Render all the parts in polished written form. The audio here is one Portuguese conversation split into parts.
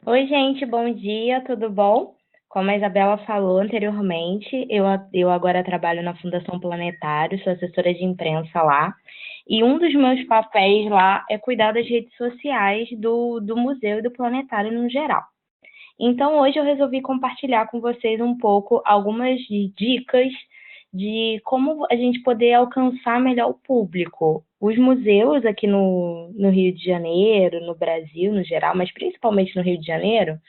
Oi, gente, bom dia, tudo bom? Como a Isabela falou anteriormente, eu agora trabalho na Fundação Planetário, sou assessora de imprensa lá, e um dos meus papéis lá é cuidar das redes sociais do museu e do planetário no geral. Então, hoje eu resolvi compartilhar com vocês um pouco algumas dicas de como a gente poder alcançar melhor o público. Os museus aqui no Rio de Janeiro, no Brasil no geral, mas principalmente no Rio de Janeiro,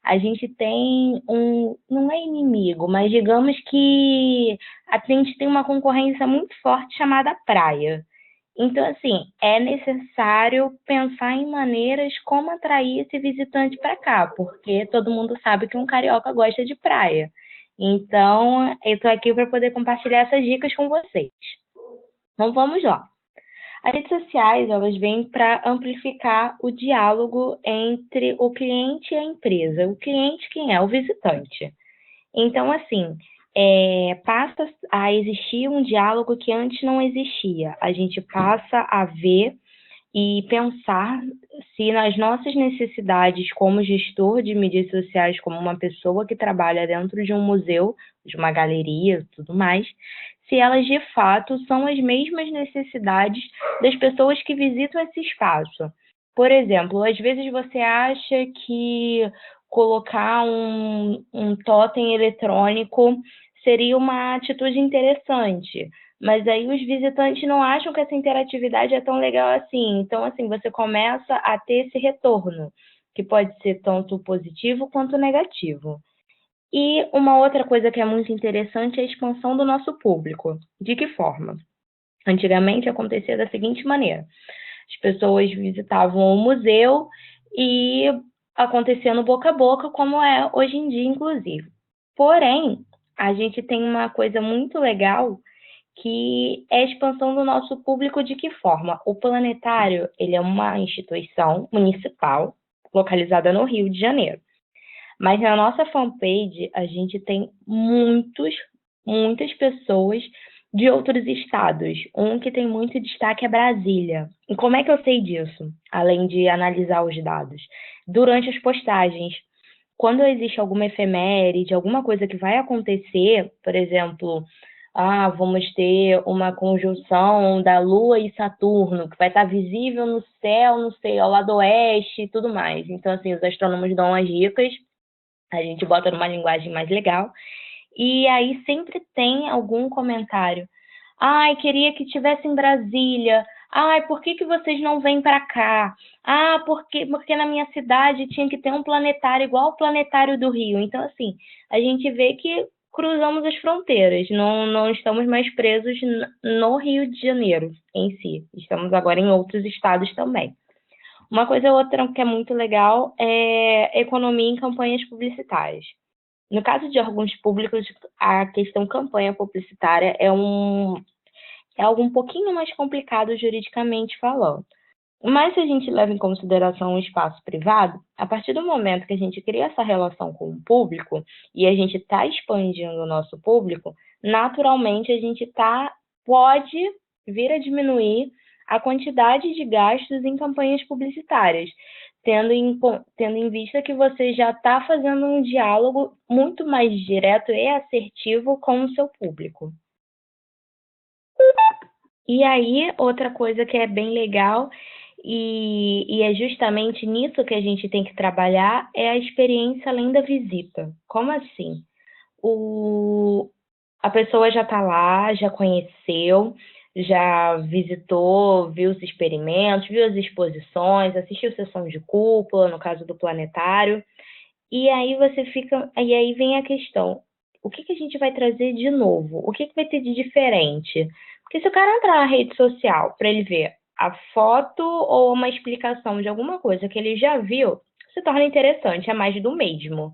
a gente tem não é inimigo, mas digamos que a gente tem uma concorrência muito forte chamada praia. Então, assim, é necessário pensar em maneiras como atrair esse visitante para cá, porque todo mundo sabe que um carioca gosta de praia. Então, eu estou aqui para poder compartilhar essas dicas com vocês. Então, vamos lá. As redes sociais, elas vêm para amplificar o diálogo entre o cliente e a empresa. O cliente, quem é? O visitante. Então, assim, passa a existir um diálogo que antes não existia. A gente passa a ver e pensar se nas nossas necessidades como gestor de mídias sociais, como uma pessoa que trabalha dentro de um museu, de uma galeria, tudo mais, se elas de fato são as mesmas necessidades das pessoas que visitam esse espaço. Por exemplo, às vezes você acha que colocar um totem eletrônico seria uma atitude interessante, mas aí os visitantes não acham que essa interatividade é tão legal assim. Então, assim, você começa a ter esse retorno, que pode ser tanto positivo quanto negativo. E uma outra coisa que é muito interessante é a expansão do nosso público. De que forma? Antigamente acontecia da seguinte maneira: as pessoas visitavam o museu e acontecia no boca a boca, como é hoje em dia, inclusive. Porém, a gente tem uma coisa muito legal que é a expansão do nosso público de que forma? O Planetário, ele é uma instituição municipal localizada no Rio de Janeiro. Mas na nossa fanpage, a gente tem muitas pessoas de outros estados. Um que tem muito destaque é Brasília. E como é que eu sei disso? Além de analisar os dados. Durante as postagens, quando existe alguma efeméride, alguma coisa que vai acontecer, por exemplo, vamos ter uma conjunção da Lua e Saturno, que vai estar visível no céu, não sei, ao lado oeste e tudo mais. Então, assim, os astrônomos dão as dicas, a gente bota numa linguagem mais legal, e aí sempre tem algum comentário. Ai, queria que tivesse em Brasília. Ai, por que que vocês não vêm para cá? Porque na minha cidade tinha que ter um planetário igual ao planetário do Rio. Então, assim, a gente vê que cruzamos as fronteiras, não estamos mais presos no Rio de Janeiro em si. Estamos agora em outros estados também. Uma coisa ou outra que é muito legal é economia em campanhas publicitárias. No caso de órgãos públicos, a questão campanha publicitária é algo um pouquinho mais complicado juridicamente falando. Mas se a gente leva em consideração o espaço privado, a partir do momento que a gente cria essa relação com o público e a gente está expandindo o nosso público, naturalmente a gente pode vir a diminuir a quantidade de gastos em campanhas publicitárias, tendo em vista que você já está fazendo um diálogo muito mais direto e assertivo com o seu público. E aí, outra coisa que é bem legal, e é justamente nisso que a gente tem que trabalhar, é a experiência além da visita. Como assim? O, a pessoa já está lá, já conheceu, já visitou, viu os experimentos, viu as exposições, assistiu sessão de cúpula, no caso do planetário, e aí você fica. E aí vem a questão: o que que a gente vai trazer de novo? O que que vai ter de diferente? Porque se o cara entrar na rede social para ele ver a foto ou uma explicação de alguma coisa que ele já viu, se torna interessante, é mais do mesmo.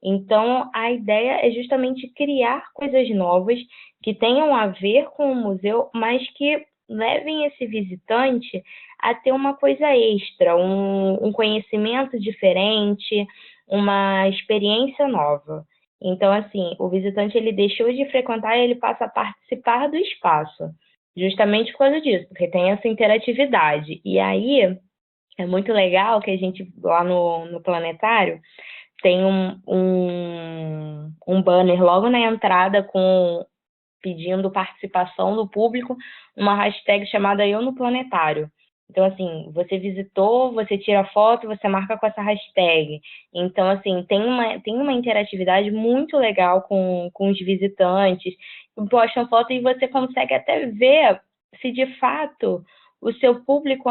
Então, a ideia é justamente criar coisas novas que tenham a ver com o museu, mas que levem esse visitante a ter uma coisa extra, um conhecimento diferente, uma experiência nova. Então, assim, o visitante ele deixou de frequentar e ele passa a participar do espaço, justamente por causa disso, porque tem essa interatividade. E aí É muito legal que a gente, lá no Planetário, tem um banner logo na entrada com pedindo participação do público, uma hashtag chamada Eu no Planetário. Então, assim, você visitou, você tira foto, você marca com essa hashtag. Então, assim, tem uma interatividade muito legal com os visitantes, que postam foto e você consegue até ver se de fato o seu público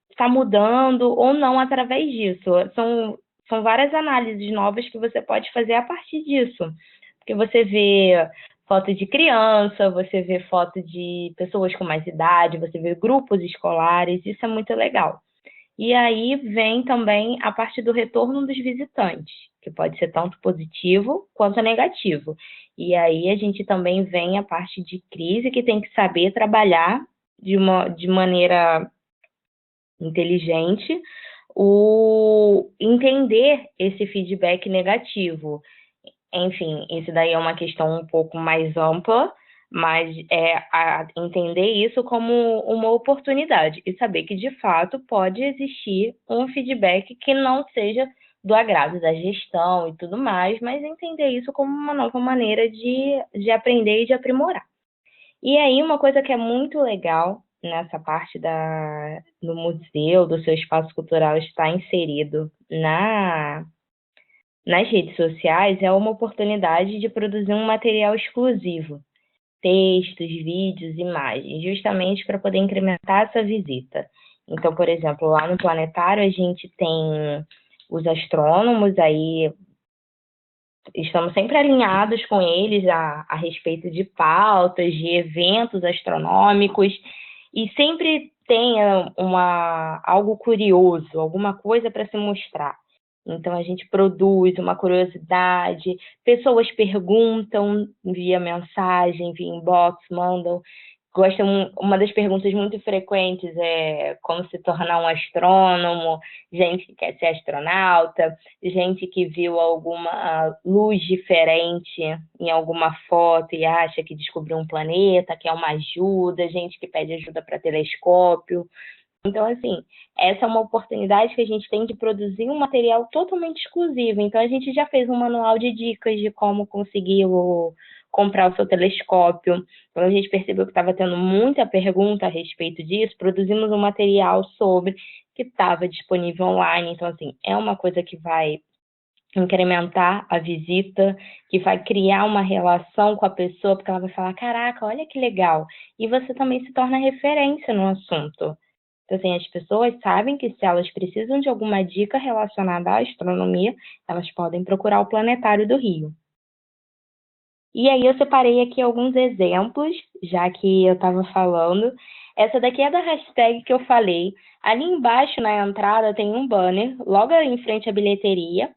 está mudando ou não através disso. São várias análises novas que você pode fazer a partir disso. Porque você vê foto de criança, você vê foto de pessoas com mais idade, você vê grupos escolares, isso é muito legal. E aí vem também a parte do retorno dos visitantes, que pode ser tanto positivo quanto negativo. E aí a gente também vem a parte de crise, que tem que saber trabalhar de maneira inteligente, o entender esse feedback negativo. Enfim, isso daí é uma questão um pouco mais ampla, mas entender isso como uma oportunidade e saber que, de fato, pode existir um feedback que não seja do agrado da gestão e tudo mais, mas entender isso como uma nova maneira de aprender e de aprimorar. E aí, uma coisa que é muito legal nessa parte do museu, do seu espaço cultural estar inserido nas redes sociais é uma oportunidade de produzir um material exclusivo, textos, vídeos, imagens, justamente para poder incrementar essa visita. Então, por exemplo, lá no Planetário a gente tem os astrônomos, aí estamos sempre alinhados com eles a respeito de pautas, de eventos astronômicos, e sempre tem algo curioso, alguma coisa para se mostrar. Então, a gente produz uma curiosidade, pessoas perguntam via mensagem, via inbox, mandam. Uma das perguntas muito frequentes é como se tornar um astrônomo, gente que quer ser astronauta, gente que viu alguma luz diferente em alguma foto e acha que descobriu um planeta, quer uma ajuda, gente que pede ajuda para telescópio. Então, assim, essa é uma oportunidade que a gente tem de produzir um material totalmente exclusivo. Então, a gente já fez um manual de dicas de como conseguir comprar o seu telescópio. Quando a gente percebeu que estava tendo muita pergunta a respeito disso, produzimos um material sobre que estava disponível online. Então, assim, é uma coisa que vai incrementar a visita, que vai criar uma relação com a pessoa, porque ela vai falar, caraca, olha que legal. E você também se torna referência no assunto. Então, assim, as pessoas sabem que se elas precisam de alguma dica relacionada à astronomia, elas podem procurar o Planetário do Rio. E aí eu separei aqui alguns exemplos, já que eu estava falando. Essa daqui é da hashtag que eu falei. Ali embaixo na entrada tem um banner, logo em frente à bilheteria,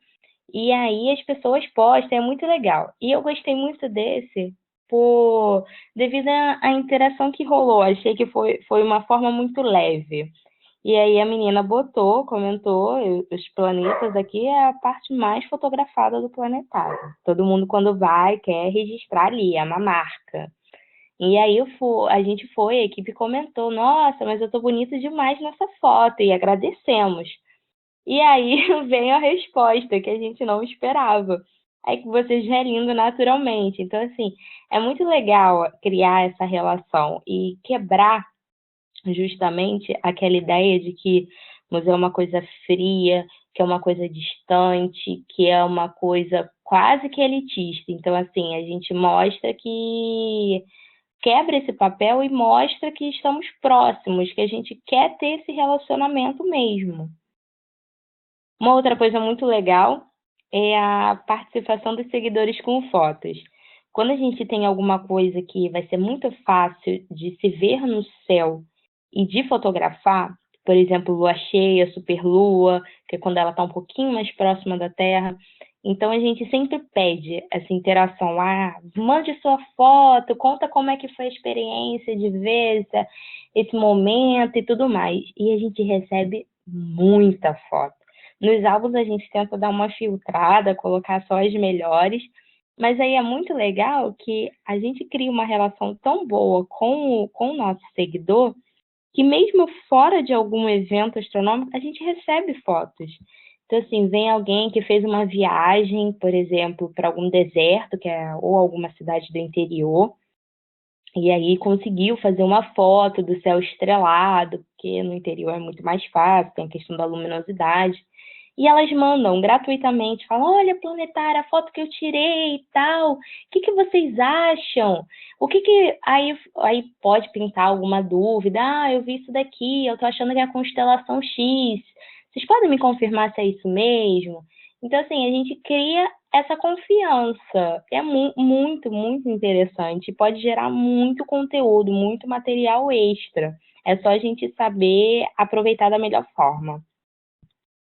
e aí as pessoas postam, é muito legal. E eu gostei muito desse devido à interação que rolou. Achei que foi uma forma muito leve. E aí a menina comentou, os planetas aqui é a parte mais fotografada do planetário. Todo mundo quando vai quer registrar ali, é uma marca. E aí a gente foi, a equipe comentou, nossa, mas eu tô bonita demais nessa foto, e agradecemos. E aí vem a resposta que a gente não esperava. Aí que vocês rindo naturalmente. Então, assim, é muito legal criar essa relação e quebrar justamente aquela ideia de que museu é uma coisa fria, que é uma coisa distante, que é uma coisa quase que elitista. Então, assim, a gente mostra que quebra esse papel e mostra que estamos próximos, que a gente quer ter esse relacionamento mesmo. Uma outra coisa muito legal é a participação dos seguidores com fotos. Quando a gente tem alguma coisa que vai ser muito fácil de se ver no céu e de fotografar, por exemplo, lua cheia, superlua, que é quando ela está um pouquinho mais próxima da Terra, então a gente sempre pede essa interação. Mande sua foto, conta como é que foi a experiência de ver esse momento e tudo mais. E a gente recebe muita foto. Nos álbuns a gente tenta dar uma filtrada, colocar só as melhores, mas aí é muito legal que a gente cria uma relação tão boa com o nosso seguidor que mesmo fora de algum evento astronômico, a gente recebe fotos. Então, assim, vem alguém que fez uma viagem, por exemplo, para algum deserto, ou alguma cidade do interior, e aí conseguiu fazer uma foto do céu estrelado, porque no interior é muito mais fácil, tem a questão da luminosidade. E elas mandam gratuitamente, falam, olha, planetária, a foto que eu tirei e tal, o que vocês acham? O que. Aí pode pintar alguma dúvida, eu vi isso daqui, eu tô achando que é a constelação X. Vocês podem me confirmar se é isso mesmo? Então, assim, a gente cria essa confiança. É muito, muito interessante. Pode gerar muito conteúdo, muito material extra. É só a gente saber aproveitar da melhor forma.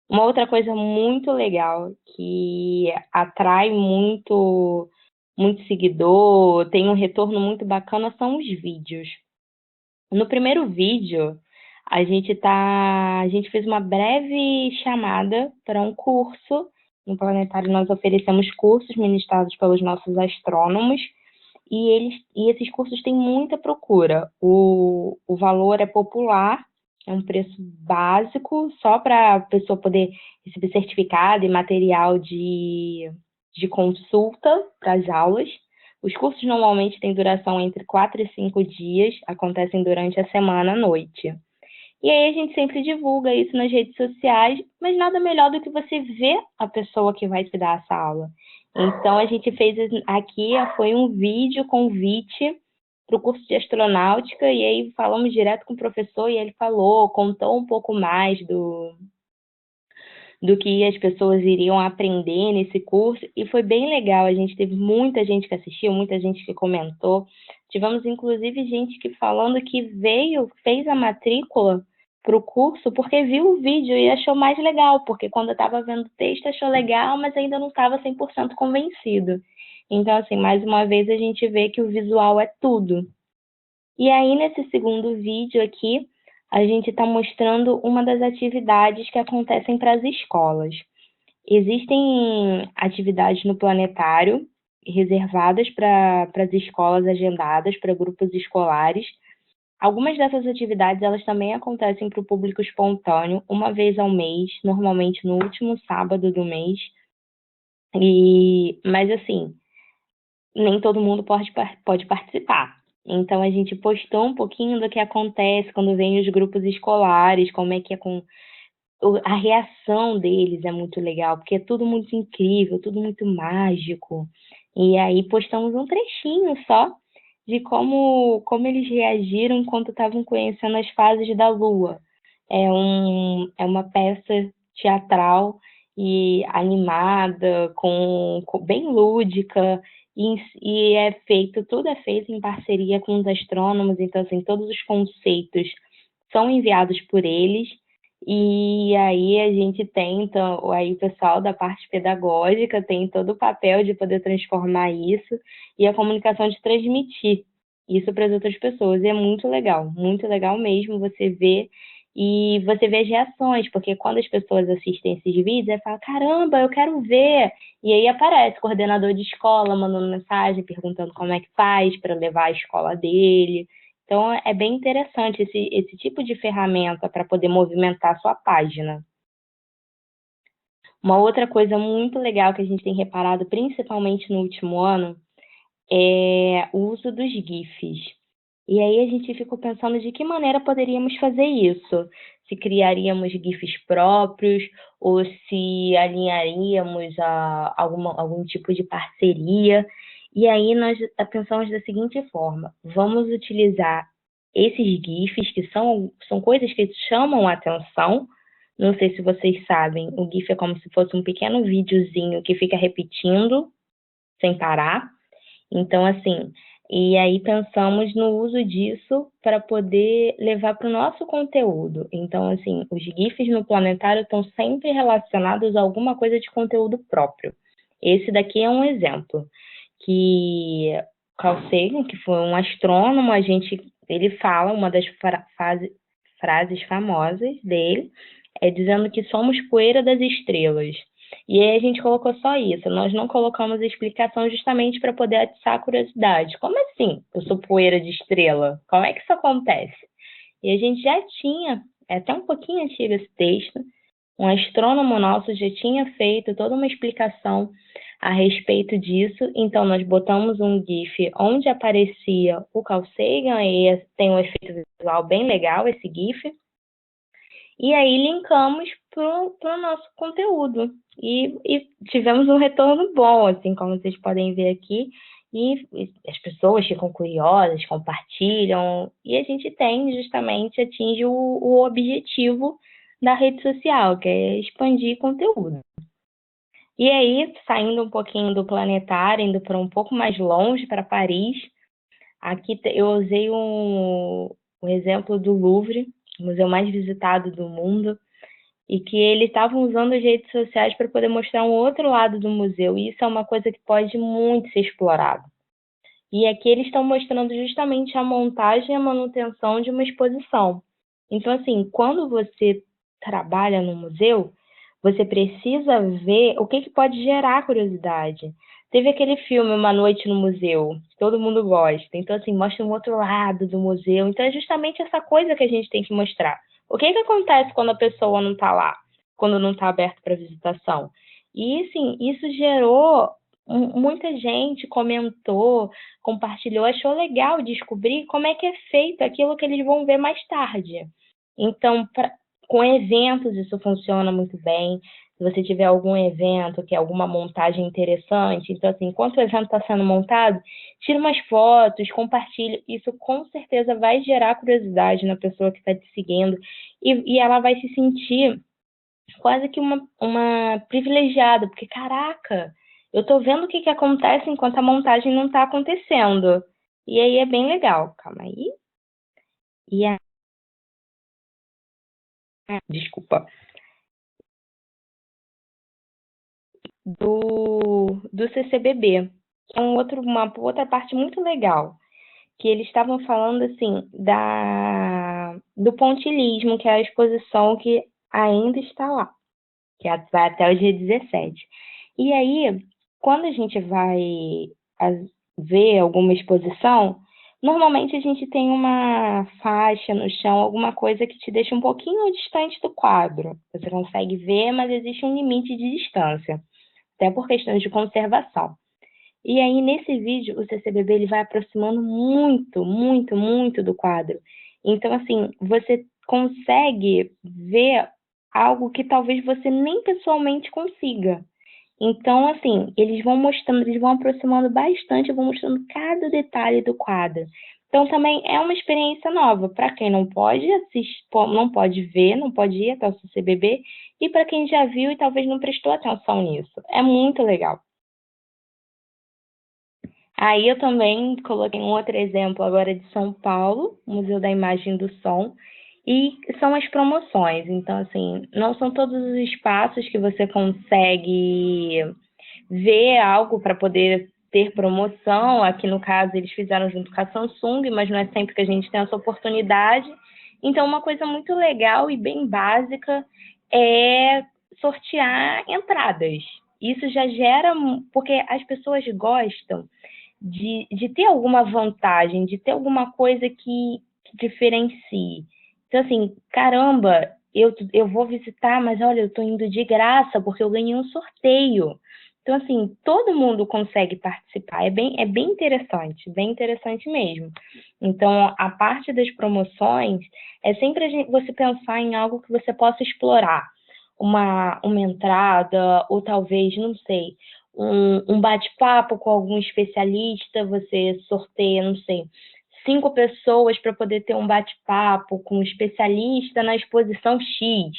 Uma outra coisa muito legal que atrai muito seguidor, tem um retorno muito bacana são os vídeos. No primeiro vídeo, a gente fez uma breve chamada para um curso. No Planetário nós oferecemos cursos ministrados pelos nossos astrônomos e esses cursos têm muita procura. O valor é popular, é um preço básico, só para a pessoa poder receber certificado e material de consulta para as aulas. Os cursos normalmente têm duração entre 4 e 5 dias, acontecem durante a semana à noite. E aí a gente sempre divulga isso nas redes sociais, mas nada melhor do que você ver a pessoa que vai te dar essa aula. Então a gente fez aqui, foi um vídeo convite para o curso de astronáutica, e aí falamos direto com o professor, e ele falou, contou um pouco mais do que as pessoas iriam aprender nesse curso, e foi bem legal. A gente teve muita gente que assistiu, muita gente que comentou. Tivemos, inclusive, gente que falando que fez a matrícula para o curso porque viu o vídeo e achou mais legal, porque quando eu estava vendo o texto achou legal, mas ainda não estava 100% convencido. Então, assim, mais uma vez a gente vê que o visual é tudo. E aí, nesse segundo vídeo aqui, a gente está mostrando uma das atividades que acontecem para as escolas. Existem atividades no planetário reservadas para as escolas agendadas, para grupos escolares. Algumas dessas atividades elas também acontecem para o público espontâneo, uma vez ao mês, normalmente no último sábado do mês. Mas assim, nem todo mundo pode participar. Então a gente postou um pouquinho do que acontece quando vem os grupos escolares, como é que é a reação deles é muito legal, porque é tudo muito incrível, tudo muito mágico. E aí postamos um trechinho só de como eles reagiram enquanto estavam conhecendo as fases da Lua. É uma peça teatral e animada, bem lúdica, e tudo é feito em parceria com os astrônomos, então assim, todos os conceitos são enviados por eles, e aí a gente tenta, aí o pessoal da parte pedagógica tem todo o papel de poder transformar isso, e a comunicação de transmitir isso para as outras pessoas. E é muito legal mesmo você ver, e você vê as reações, porque quando as pessoas assistem esses vídeos, elas falam, caramba, eu quero ver. E aí aparece coordenador de escola mandando mensagem, perguntando como é que faz para levar a escola dele. Então, é bem interessante esse tipo de ferramenta para poder movimentar a sua página. Uma outra coisa muito legal que a gente tem reparado, principalmente no último ano, é o uso dos GIFs. E aí a gente ficou pensando de que maneira poderíamos fazer isso. Se criaríamos GIFs próprios ou se alinharíamos a algum tipo de parceria. E aí nós pensamos da seguinte forma: vamos utilizar esses GIFs, que são coisas que chamam a atenção. Não sei se vocês sabem, o GIF é como se fosse um pequeno videozinho que fica repetindo sem parar. Então, assim, e aí pensamos no uso disso para poder levar para o nosso conteúdo. Então, assim, os GIFs no planetário estão sempre relacionados a alguma coisa de conteúdo próprio. Esse daqui é um exemplo, que Carl Sagan, que foi um astrônomo, ele fala, uma das frases famosas dele, dizendo que somos poeira das estrelas. E aí a gente colocou só isso, nós não colocamos explicação justamente para poder atiçar a curiosidade. Como assim? Eu sou poeira de estrela? Como é que isso acontece? E a gente já tinha, é até um pouquinho antigo esse texto, um astrônomo nosso já tinha feito toda uma explicação a respeito disso, então nós botamos um GIF onde aparecia o Carl Sagan, e tem um efeito visual bem legal esse GIF, e aí linkamos para o nosso conteúdo. E tivemos um retorno bom, assim, como vocês podem ver aqui, e as pessoas ficam curiosas, compartilham, e a gente tem justamente, atinge o objetivo da rede social, que é expandir conteúdo. E aí, saindo um pouquinho do planetário, indo para um pouco mais longe, para Paris, aqui eu usei o exemplo do Louvre, o museu mais visitado do mundo, e que eles estavam usando as redes sociais para poder mostrar um outro lado do museu, e isso é uma coisa que pode muito ser explorado. E aqui eles estão mostrando justamente a montagem e a manutenção de uma exposição. Então, assim, quando você trabalha no museu, você precisa ver o que pode gerar curiosidade. Teve aquele filme Uma Noite no Museu, que todo mundo gosta. Então, assim, mostra um outro lado do museu. Então, é justamente essa coisa que a gente tem que mostrar. O que acontece quando a pessoa não está lá, quando não está aberto para visitação? E, assim, isso gerou muita gente comentou, compartilhou, achou legal descobrir como é que é feito aquilo que eles vão ver mais tarde. Então, com eventos isso funciona muito bem. Se você tiver algum evento, que é alguma montagem interessante, então assim, enquanto o evento está sendo montado, tira umas fotos, compartilha. Isso com certeza vai gerar curiosidade na pessoa que está te seguindo e ela vai se sentir quase que uma privilegiada, porque, caraca, eu tô vendo o que acontece enquanto a montagem não tá acontecendo. E aí é bem legal. Calma aí. E a... Desculpa. Do CCBB, que é uma outra parte muito legal, que eles estavam falando, assim, do pontilhismo, que é a exposição que ainda está lá, que vai até o dia 17. E aí, quando a gente vai ver alguma exposição, normalmente a gente tem uma faixa no chão, alguma coisa que te deixa um pouquinho distante do quadro. Você consegue ver, mas existe um limite de distância, até por questões de conservação. E aí, nesse vídeo, o CCBB ele vai aproximando muito, muito, muito do quadro. Então, assim, você consegue ver algo que talvez você nem pessoalmente consiga. Então, assim, eles vão mostrando, eles vão aproximando bastante, vão mostrando cada detalhe do quadro. Então, também é uma experiência nova para quem não pode assistir, não pode ver, não pode ir até o CCBB, e para quem já viu e talvez não prestou atenção nisso. É muito legal. Aí eu também coloquei um outro exemplo agora de São Paulo, Museu da Imagem e do Som, e são as promoções. Então, assim, não são todos os espaços que você consegue ver algo para poder ter promoção. Aqui, no caso, eles fizeram junto com a Samsung, mas não é sempre que a gente tem essa oportunidade. Então, uma coisa muito legal e bem básica é sortear entradas. Isso já gera, porque as pessoas gostam de ter alguma vantagem, de ter alguma coisa que diferencie. Então, assim, caramba, eu vou visitar, mas olha, eu estou indo de graça porque eu ganhei um sorteio. Então, assim, todo mundo consegue participar. É bem interessante mesmo. Então, a parte das promoções é sempre você pensar em algo que você possa explorar. Uma entrada, ou talvez, não sei, um bate-papo com algum especialista, você sorteia, não sei, 5 pessoas para poder ter um bate-papo com um especialista na exposição X.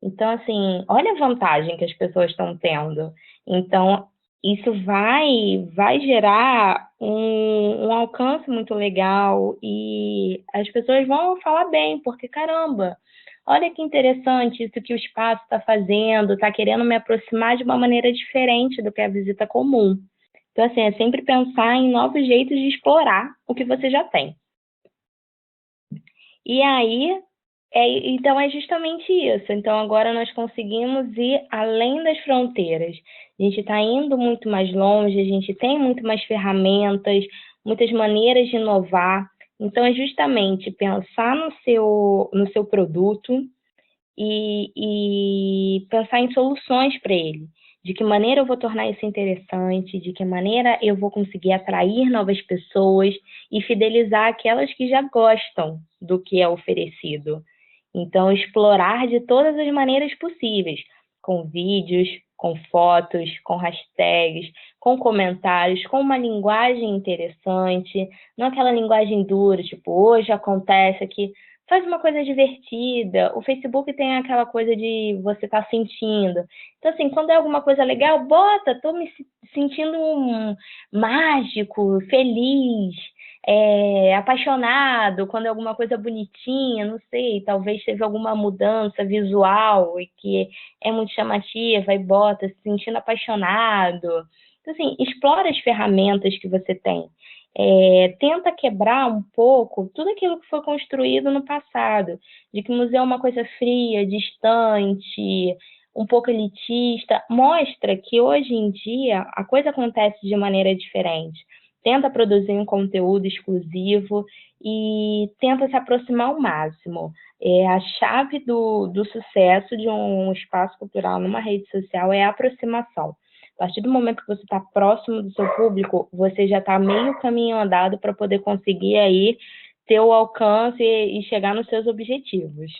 Então, assim, olha a vantagem que as pessoas estão tendo. Então, isso vai gerar um alcance muito legal e as pessoas vão falar bem, porque caramba, olha que interessante isso que o espaço está fazendo, está querendo me aproximar de uma maneira diferente do que a visita comum. Então, assim, é sempre pensar em novos jeitos de explorar o que você já tem. E aí, então é justamente isso. Então agora nós conseguimos ir além das fronteiras. A gente está indo muito mais longe, a gente tem muito mais ferramentas, muitas maneiras de inovar. Então, é justamente pensar no seu produto e pensar em soluções para ele. De que maneira eu vou tornar isso interessante, de que maneira eu vou conseguir atrair novas pessoas e fidelizar aquelas que já gostam do que é oferecido. Então, explorar de todas as maneiras possíveis, com vídeos, com fotos, com hashtags, com comentários, com uma linguagem interessante, não aquela linguagem dura, tipo, hoje acontece aqui. Faz uma coisa divertida. O Facebook tem aquela coisa de você estar sentindo. Então, assim, quando é alguma coisa legal, bota, tô me sentindo mágico, feliz, apaixonado, quando é alguma coisa bonitinha, não sei, talvez teve alguma mudança visual e que é muito chamativa, e bota se sentindo apaixonado. Então, assim, explora as ferramentas que você tem. Tenta quebrar um pouco tudo aquilo que foi construído no passado, de que o museu é uma coisa fria, distante, um pouco elitista. Mostra que hoje em dia a coisa acontece de maneira diferente. Tenta produzir um conteúdo exclusivo e tenta se aproximar ao máximo. A chave do sucesso de um espaço cultural numa rede social é a aproximação. A partir do momento que você está próximo do seu público, você já está meio caminho andado para poder conseguir aí ter o alcance e chegar nos seus objetivos.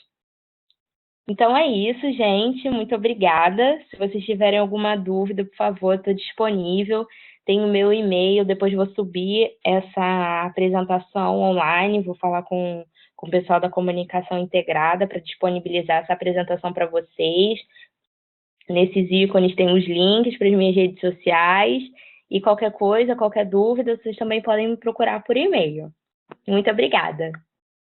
Então é isso, gente. Muito obrigada. Se vocês tiverem alguma dúvida, por favor, estou disponível. Tem o meu e-mail, depois vou subir essa apresentação online, vou falar com o pessoal da comunicação integrada para disponibilizar essa apresentação para vocês. Nesses ícones tem os links para as minhas redes sociais e qualquer coisa, qualquer dúvida, vocês também podem me procurar por e-mail. Muito obrigada.